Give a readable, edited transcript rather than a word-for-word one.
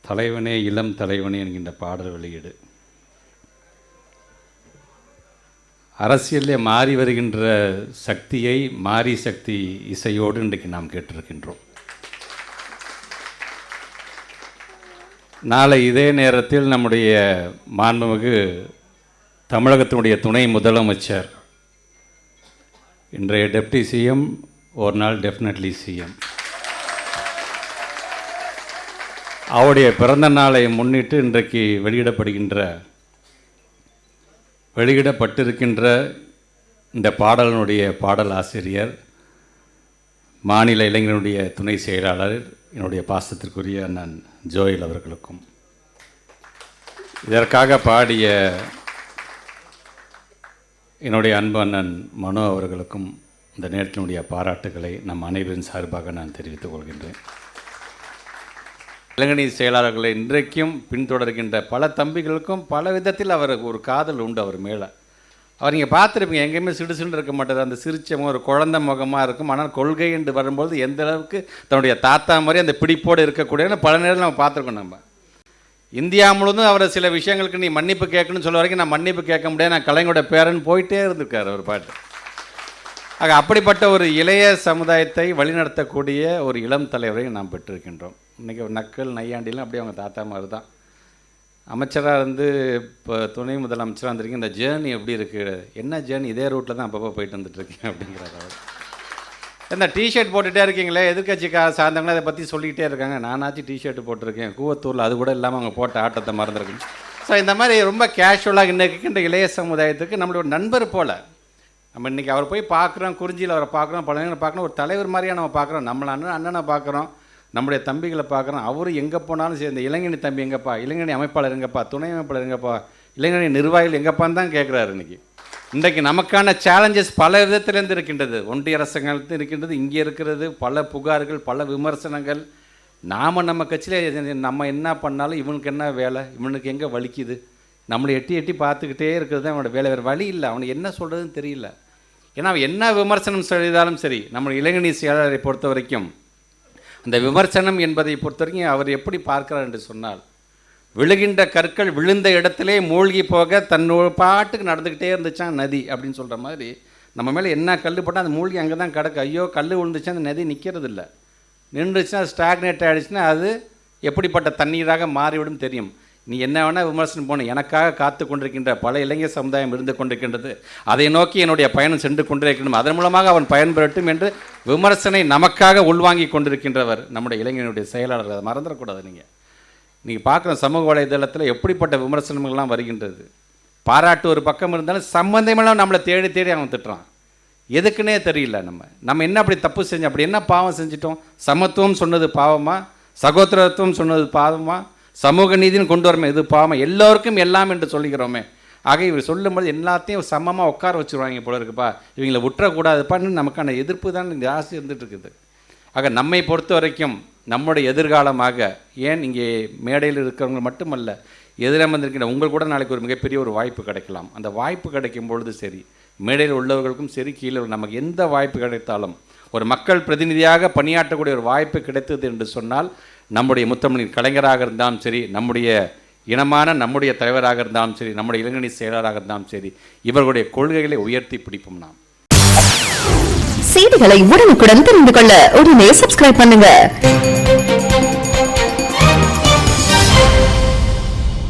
தலைவனே இளம் தலைவனே என்கின்ற பாடல் வெளியீடு. அரசியலில் மாறி வருகின்ற சக்தியை மாறி சக்தி இசையோடு இன்றைக்கு நாம் கேட்டிருக்கின்றோம். நாளை இதே நேரத்தில் நம்முடைய மாண்புமிகு தமிழகத்தினுடைய துணை முதலமைச்சர், இன்றைய டெப்டி சிஎம், ஒரு நாள் டெஃபினெட்லி சிஎம், அவருடைய பிறந்த நாளை முன்னிட்டு இன்றைக்கு வெளியிடப்பட்டிருக்கின்ற இந்த பாடலினுடைய பாடல் ஆசிரியர், மாநில இளைஞனுடைய துணை செயலாளர், என்னுடைய பாசத்திற்குரிய அண்ணன் ஜோயல் அவர்களுக்கும், இதற்காக பாடிய என்னுடைய அன்பு அண்ணன் மனோ அவர்களுக்கும் இந்த நேரத்தினுடைய பாராட்டுகளை நம் அனைவரின் சார்பாக நான் தெரிவித்துக் கொள்கின்றேன். இளைஞணி செயலாளர்களை இன்றைக்கும் பின்தொடர்கின்ற பல தம்பிகளுக்கும் பல விதத்தில் அவருக்கு ஒரு காதல் உண்டு அவர் மேலே. அவர் நீங்கள் பார்த்துருப்பீங்க, எங்கேயுமே சிடுசுன்னு இருக்க மாட்டார். அந்த சிரிச்ச ஒரு குழந்தை முகமாக இருக்கும். ஆனால் கொள்கை என்று வரும்போது எந்த அளவுக்கு தன்னுடைய தாத்தா மாதிரி அந்த பிடிப்போடு இருக்கக்கூடிய பல நேரம் நம்ம பார்த்துருக்கோம். நம்ம இந்தியா முழுவதும் அவரை சில விஷயங்களுக்கு நீ மன்னிப்பு கேட்கணும்னு சொல்ல வரைக்கும் நான் மன்னிப்பு கேட்க முடியாது, நான் கலைஞரோட பேரன் போயிட்டே இருந்திருக்கார் அவர் பாட்டு. ஆக அப்படிப்பட்ட ஒரு இளைய சமுதாயத்தை வழிநடத்தக்கூடிய ஒரு இளம் தலைவரை நாம் பெற்றிருக்கின்றோம். இன்றைக்கி ஒரு நக்கல் நையாண்டிலாம் அப்படியே அவங்க தாத்தா மாதிரி தான். அமைச்சராக இருந்து இப்போ துணை முதலமைச்சராக இருந்திருக்கீங்க. இந்த ஜேர்னி எப்படி இருக்குது? என்ன ஜேர்னி? இதே ரூட்டில் தான் அப்பப்போ போயிட்டு வந்துட்டுருக்கேன் அப்படிங்கிறார் அவர். இந்த டிஷர்ட் போட்டுகிட்டே இருக்கீங்களே, எதிர்கட்சிக்கா சார்ந்தவங்களே அதை பற்றி சொல்லிக்கிட்டே இருக்காங்க. நானாச்சும் டிஷர்ட் போட்டிருக்கேன், கூவத்தூரில் அது கூட இல்லாமல் அவங்க போட்ட ஆட்டத்தை மறந்துருக்குங்க. ஸோ இந்த மாதிரி ரொம்ப கேஷுவலாக இன்றைக்கு இளைய சமுதாயத்துக்கு நம்மளோட நண்பர் போல் நம்ம இன்றைக்கி அவர் போய் பார்க்குறோம், குறிஞ்சியில் அவரை பார்க்குறோம், பல நேரம் பார்க்குறோம், ஒரு தலைவர் மாதிரியாக நம்ம பார்க்குறோம். நம்மளை அண்ணனை பார்க்குறோம், நம்முடைய தம்பிகளை பார்க்குறோம். அவர் எங்கே போனாலும் சரி, இந்த இளைஞனி தம்பி எங்கப்பா, இளைஞனி அமைப்பாளர் எங்கப்பா, துணை அமைப்பாளர் எங்கப்பா, இளைஞனி நிர்வாகிகள் எங்கப்பான்னு தான் கேட்குறாரு. இன்றைக்கு நமக்கான சேலஞ்சஸ் பல விதத்திலேருந்து இருக்கின்றது. ஒன்றிய அரசாங்கத்தில் இருக்கின்றது, இங்கே இருக்கிறது, பல புகார்கள், பல விமர்சனங்கள். நம்ம கட்சியில் நம்ம என்ன பண்ணாலும் இவனுக்கு என்ன வேலை, இவனுக்கு எங்கே வலிக்குது, நம்மளை எட்டி பார்த்துக்கிட்டே இருக்கிறது தான் அவனோட வேலை. வேறு வழி இல்லை, அவனுக்கு என்ன சொல்கிறதுன்னு தெரியல. ஏன்னா அவன் என்ன விமர்சனம் செய்தாலும் சரி, நம்ம இளைஞணி செயலாளரை பொறுத்த வரைக்கும் அந்த விமர்சனம் என்பதை பொறுத்த வரைக்கும் அவர் எப்படி பார்க்கிறார் என்று சொன்னால், விழுகின்ற கற்கள் விழுந்த இடத்திலே மூழ்கி போக தன்னோட பாட்டுக்கு நடந்துக்கிட்டே இருந்துச்சான் நதி அப்படின்னு சொல்கிற மாதிரி, நம்ம மேலே என்ன கல் போட்டால் அந்த மூழ்கி அங்கே தான் கிடக்கு. ஐயோ கல் விழுந்துச்சா அந்த நதி நிற்கிறது இல்லை, நின்றுச்சுன்னா ஸ்டாக்னேட் ஆகிடுச்சுன்னா அது எப்படிப்பட்ட தண்ணீராக மாறிவிடும் தெரியும். நீ என்ன வேணால் விமர்சனம் போன, எனக்காக காத்து கொண்டிருக்கின்ற பல இளைஞர் சமுதாயம் இருந்து கொண்டிருக்கின்றது, அதை நோக்கி என்னுடைய பயணம் சென்று கொண்டிருக்கணும், அதன் மூலமாக அவன் பயன்பெறட்டும் என்று விமர்சனை நமக்காக உள்வாங்கி கொண்டிருக்கின்றவர் நம்முடைய இளைஞனுடைய செயலாளர். அதை மறந்துடக்கூடாது. நீங்கள் பார்க்குற சமூக வலைதளத்தில் எப்படிப்பட்ட விமர்சனங்கள்லாம் வருகின்றது. பாராட்டு ஒரு பக்கம் இருந்தாலும் சம்பந்தமெல்லாம் நம்மளை தேடி அவன் திட்டுறான். எதுக்குன்னே தெரியல. நம்ம என்ன அப்படி தப்பு செஞ்சோம், அப்படி என்ன பாவம் செஞ்சிட்டோம்? சமத்துவம் சொன்னது பாவமா? சகோதரத்துவம் சொன்னது பாவமா? சமூக நீதினு கொண்டு வரமே இது பாவம்? எல்லோருக்கும் எல்லாம் என்று சொல்லிக்கிறோமே. ஆக இவர் சொல்லும்போது எல்லாத்தையும் சமமாக உட்கார வச்சுருவாங்க போல இருக்குப்பா, இவங்களை விட்டுறக்கூடாதுப்பான்னு நமக்கான எதிர்ப்பு தான் ஜாஸ்தி இருந்துகிட்டு இருக்குது. ஆக நம்மை பொறுத்த வரைக்கும் நம்முடைய எதிர்காலமாக, ஏன் இங்கே மேடையில் இருக்கிறவங்க மட்டுமல்ல, எதிராக வந்திருக்கிற உங்களுக்கு கூட நாளைக்கு ஒரு மிகப்பெரிய ஒரு வாய்ப்பு கிடைக்கலாம். அந்த வாய்ப்பு கிடைக்கும் பொழுது சரி, மேடையில் உள்ளவர்களுக்கும் சரி, கீழே நமக்கு எந்த வாய்ப்பு கிடைத்தாலும் ஒரு மக்கள் பிரதிநிதியாக பணியாற்றக்கூடிய ஒரு வாய்ப்பு கிடைத்தது என்று சொன்னால், நம்முடைய முத்தமிழின் கலைஞராக இருந்தாலும் சரி, நம்முடைய இனமான நம்முடைய தலைவராக இருந்தாலும் சரி, நம்முடைய இளைஞணி செயலராக இருந்தாலும் சரி, இவர்களுடைய கொள்கைகளை உயர்த்தி பிடிப்போம். நாம் செய்திகளை உடனுக்குடன் தெரிந்து கொள்ள உடனே சப்ஸ்கிரைப் பண்ணுங்க.